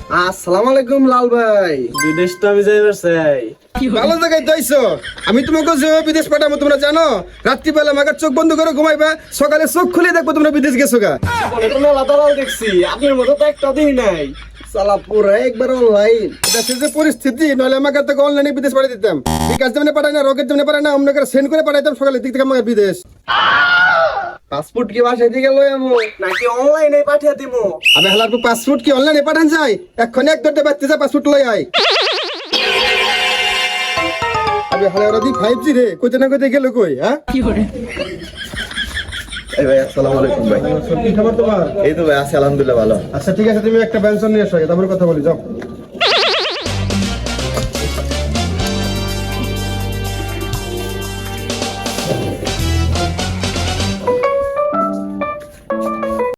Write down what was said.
আসসালামু আলাইকুম লাল ভাই। বিদেশ তো আমি যাইবার চাই। ভালো জায়গায় যাইছো। আমি তোমাকে যে বিদেশ পাঠাবো তোমরা জানো? রাত্রিবেলা আমাকে চোখ বন্ধ করে ঘুমাইবা, সকালে চোখ খুলে দেখবো তোমরা বিদেশ গেছো গা। বলে তো মেলা দালাল দেখছি, আপনার মতো তো একটা দিন নাই। সালা পুরা একবার অনলাইন। দেশের যে পরিস্থিতি, নইলে আমাকে তো অনলাইনে বিদেশ পাঠিয়ে দিতাম। বিকাশ যেমন পাঠায় না, রকেট যেমন পাঠায় না, অন্য করে সেন্ড করে পাঠাইতাম সকালের দিক থেকে আমাকে বিদেশ। পাসপোর্ট কি বাসায় দিকে লই আমু নাকি অনলাইনে পাঠিয়ে দিমু? আবে হালার পাসপোর্ট কি অনলাইনে পাঠান যায়? এক্ষুনি এক ধরতে বাচ্চা যা পাসপোর্ট লই আয়। আবে হালার ওরা দি 5G রে, কোথা না কোথায় গেল কই? হ্যাঁ কি করে? এই ভাই আসসালামু আলাইকুম ভাই। কি খবর তোমার? এই তো ভাই আছি আলহামদুলিল্লাহ ভালো। আচ্ছা ঠিক আছে, তুমি একটা পেনশন নিয়ে এসো, তারপরে কথা বলি, যাও।